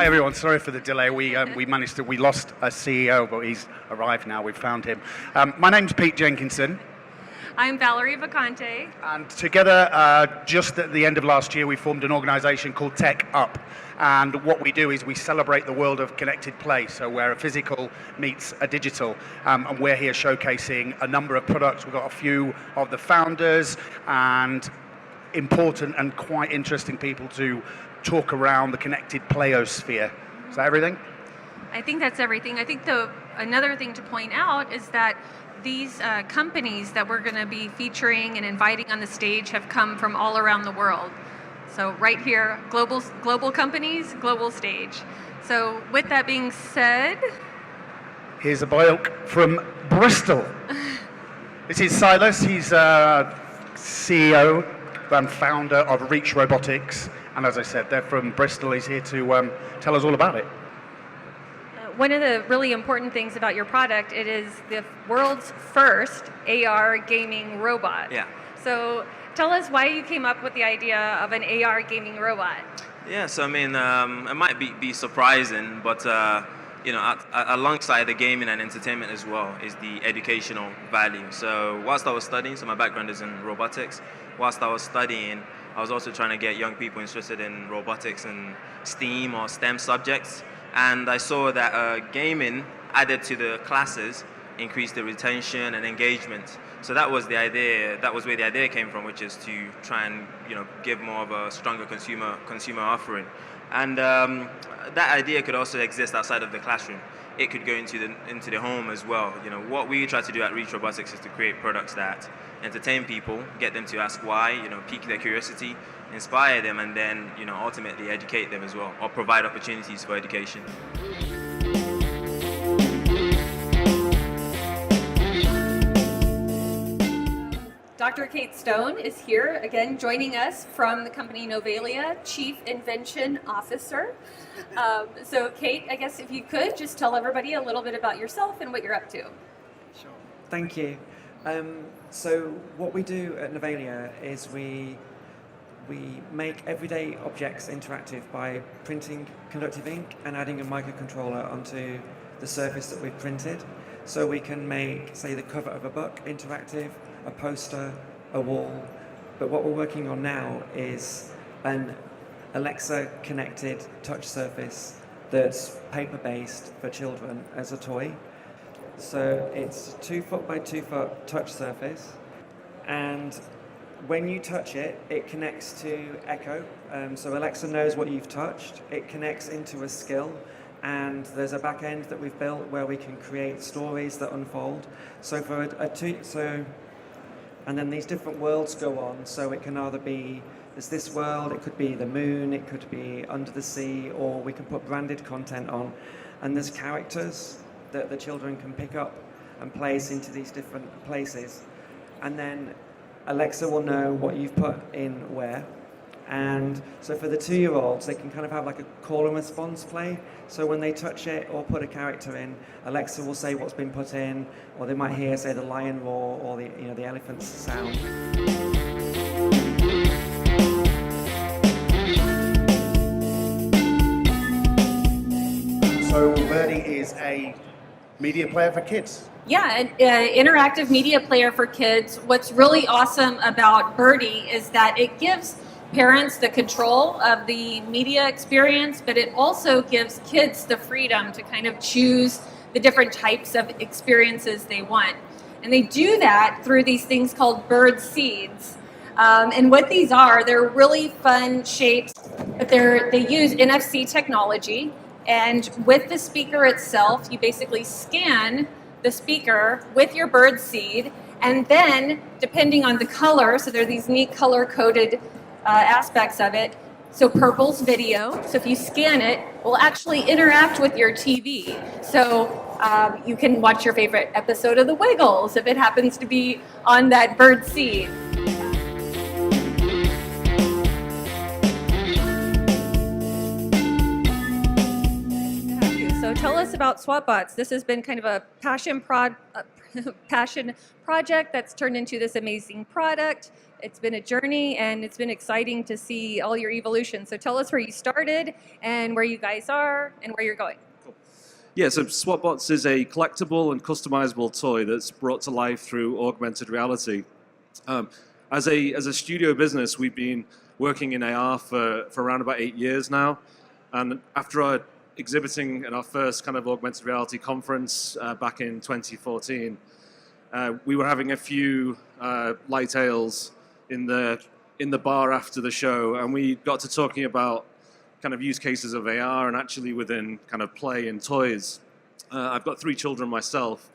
Hi everyone, sorry for the delay. We lost a CEO, but he's arrived now. We've found him. My name's Pete Jenkinson. I'm Valerie Vacante. And together, just at the end of last year, we formed an organization called TechUp. And what we do is we celebrate the world of connected play, so where a physical meets a digital. And we're here showcasing a number of products. We've got a few of the founders and important and quite interesting people to talk around the connected playosphere. Is that everything? I think that's everything. I think another thing to point out is that these companies that we're going to be featuring and inviting on the stage have come from all around the world. So right here, global companies, global stage. So with that being said, here's a bloke from Bristol. This is Silas. He's CEO and founder of Reach Robotics. And as I said, they're from Bristol. He's here to tell us all about it. One of the really important things about your product, it is the world's first AR gaming robot. Yeah. So tell us why you came up with the idea of an AR gaming robot. Yeah, so I mean, it might be surprising, but alongside the gaming and entertainment as well is the educational value. So whilst I was studying, so my background is in robotics, whilst I was studying, I was also trying to get young people interested in robotics and STEAM or STEM subjects. And I saw that gaming added to the classes increased the retention and engagement. So that was the idea. That was where the idea came from, which is to try and give more of a stronger consumer offering. And that idea could also exist outside of the classroom. It could go into the home as well. What we try to do at Reach Robotics is to create products that entertain people, get them to ask why, pique their curiosity, inspire them, and then ultimately educate them as well, or provide opportunities for education. Dr. Kate Stone is here again, joining us from the company Novalia, Chief Invention Officer. So Kate, I guess if you could just tell everybody a little bit about yourself and what you're up to. Sure. Thank you. So what we do at Novalia is we make everyday objects interactive by printing conductive ink and adding a microcontroller onto the surface that we've printed. So we can make, say, the cover of a book interactive, a poster, a wall. But what we're working on now is an Alexa connected touch surface that's paper-based for children as a toy. So it's 2 foot by 2 foot touch surface, and when you touch it, it connects to Echo. So Alexa knows what you've touched. It connects into a skill, and there's a back end that we've built where we can create stories that unfold. So and then these different worlds go on. So it can either be there's this world, it could be the moon, it could be under the sea, or we can put branded content on, and there's characters that the children can pick up and place into these different places. And then Alexa will know what you've put in where. And so for the 2-year-olds, they can kind of have like a call and response play. So when they touch it or put a character in, Alexa will say what's been put in, or they might hear, say, the lion roar or the elephant's sound. So Birdie is a media player for kids. Yeah, an interactive media player for kids. What's really awesome about Birdie is that it gives parents the control of the media experience, but it also gives kids the freedom to kind of choose the different types of experiences they want. And they do that through these things called bird seeds. And what these are, they're really fun shapes, but they use NFC technology. And with the speaker itself, you basically scan the speaker with your bird seed, and then depending on the color, so there are these neat color-coded aspects of it. So purple's video, so if you scan it, will actually interact with your TV. So you can watch your favorite episode of The Wiggles if it happens to be on that bird seed. So tell us about SwapBots. This has been kind of a passion project that's turned into this amazing product. It's been a journey, and it's been exciting to see all your evolution. So tell us where you started and where you guys are and where you're going. Yeah, so SwapBots is a collectible and customizable toy that's brought to life through augmented reality. As a studio business, we've been working in AR for around about 8 years now. And after our exhibiting at our first kind of augmented reality conference back in 2014, we were having a few light ales in the bar after the show, and we got to talking about kind of use cases of AR and actually within kind of play and toys. I've got 3 children myself,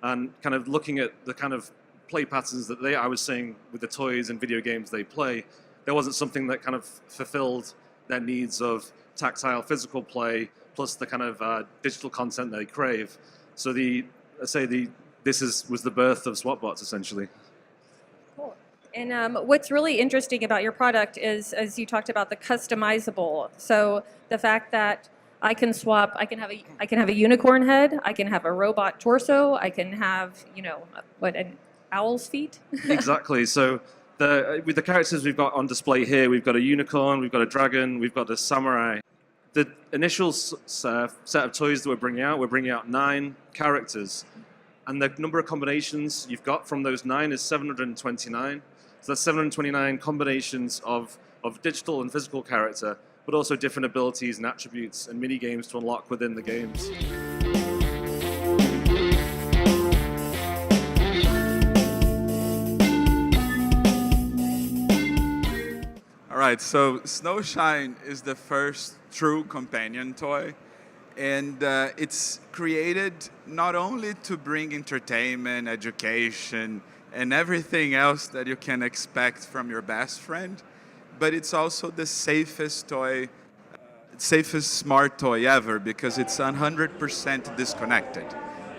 and kind of looking at the kind of play patterns that I was seeing with the toys and video games they play, there wasn't something that kind of fulfilled their needs of tactile physical play plus the kind of digital content they crave. So this was the birth of SwapBots essentially. And what's really interesting about your product is, as you talked about, the customizable. So the fact that I can swap, I can have a unicorn head, I can have a robot torso, I can have, an owl's feet. Exactly. So with the characters we've got on display here, we've got a unicorn, we've got a dragon, we've got a samurai. The initial set of toys that we're bringing out 9 characters, and the number of combinations you've got from those 9 is 729. So that's 729 combinations of digital and physical character, but also different abilities and attributes and mini games to unlock within the games. All right, so Snowshine is the first true companion toy, and it's created not only to bring entertainment, education, and everything else that you can expect from your best friend, but it's also the safest smart toy ever because it's 100% disconnected.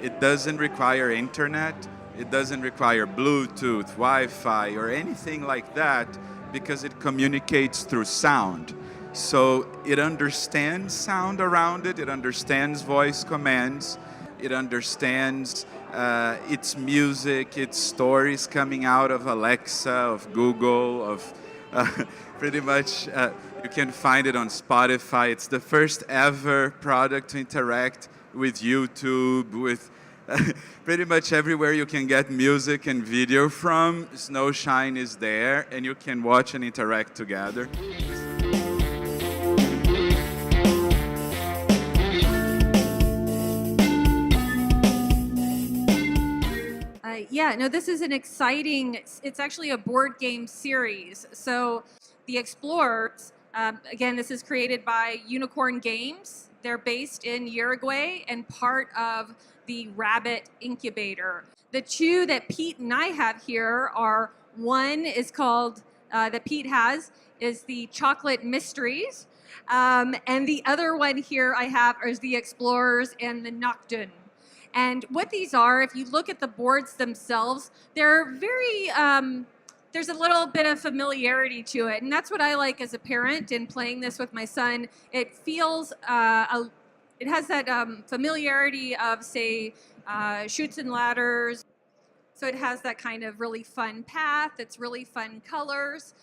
It doesn't require internet, it doesn't require Bluetooth, Wi-Fi, or anything like that because it communicates through sound. So it understands sound around it, it understands voice commands, it understands its music, its stories coming out of Alexa, of Google, of pretty much you can find it on Spotify. It's the first ever product to interact with YouTube, with pretty much everywhere you can get music and video from. Snowshine is there, and you can watch and interact together. This is an exciting, it's actually a board game series. So the Explorers, again, this is created by Unicorn Games. They're based in Uruguay and part of the Rabbit Incubator. The 2 that Pete and I have here are, one is called, that Pete has, is the Chocolate Mysteries. And the other one here I have is the Explorers and the Nocturne. And what these are, if you look at the boards themselves, they're very, there's a little bit of familiarity to it. And that's what I like as a parent in playing this with my son. It feels, it has that familiarity of, say, Chutes and Ladders. So it has that kind of really fun path. It's really fun colors.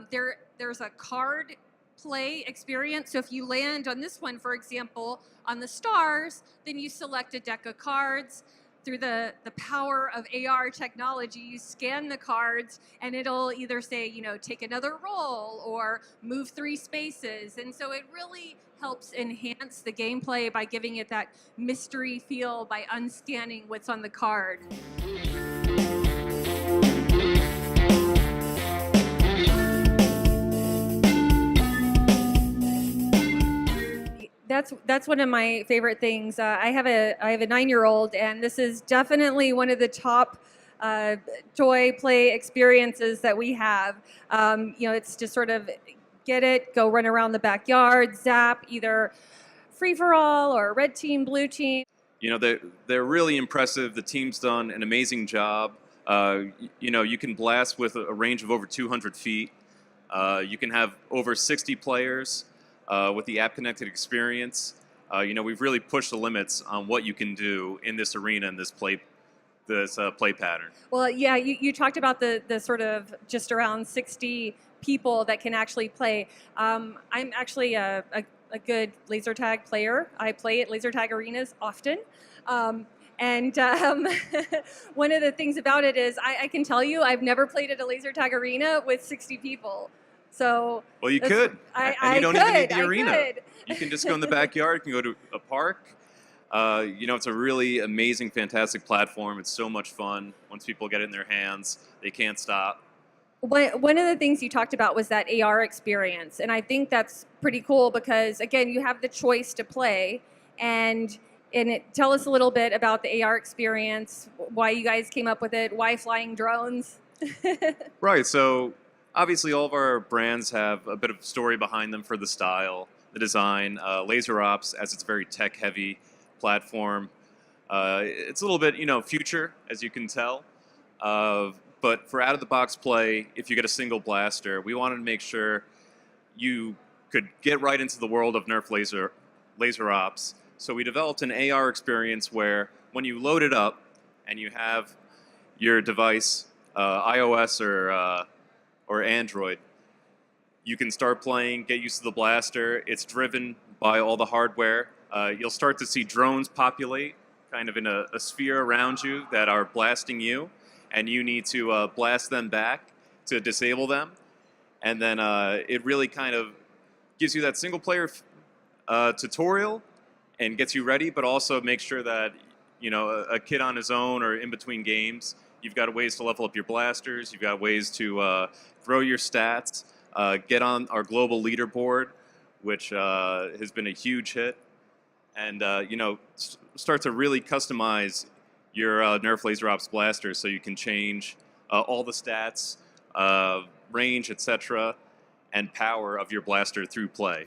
There's a card play experience. So if you land on this one, for example, on the stars, then you select a deck of cards. Through the power of AR technology, you scan the cards and it'll either say, take another roll or move 3 spaces. And so it really helps enhance the gameplay by giving it that mystery feel by unscanning what's on the card. That's one of my favorite things. I have a 9-year-old, and this is definitely one of the top toy play experiences that we have. It's just sort of get it, go run around the backyard, zap, either free for all or red team, blue team. They're really impressive. The team's done an amazing job. You can blast with a range of over 200 feet. You can have over 60 players with the app-connected experience. we've really pushed the limits on what you can do in this arena and this play pattern. Well, yeah, you talked about the sort of just around 60 people that can actually play. I'm actually a good laser tag player. I play at laser tag arenas often. And one of the things about it is I can tell you I've never played at a laser tag arena with 60 people. So well, you could. And you don't even need the arena. You can just go in the backyard. You can go to a park. It's a really amazing, fantastic platform. It's so much fun. Once people get it in their hands, they can't stop. One of the things you talked about was that AR experience, and I think that's pretty cool because, again, you have the choice to play, and tell us a little bit about the AR experience, why you guys came up with it, why flying drones. Right, so obviously all of our brands have a bit of story behind them for the style, the design. Laser Ops, as it's a very tech-heavy platform, it's a little bit, future, as you can tell. But for out-of-the-box play, if you get a single blaster, we wanted to make sure you could get right into the world of Nerf laser Ops. So we developed an AR experience where when you load it up and you have your device, iOS or Android, you can start playing, get used to the blaster. It's driven by all the hardware. You'll start to see drones populate kind of in a sphere around you that are blasting you, and you need to blast them back to disable them. And then it really kind of gives you that single-player tutorial and gets you ready, but also makes sure that, a kid on his own or in between games, you've got ways to level up your blasters, you've got ways to grow your stats, get on our global leaderboard, which has been a huge hit, and, start to really customize your Nerf Laser Ops blaster so you can change all the stats, range, etc., and power of your blaster through play.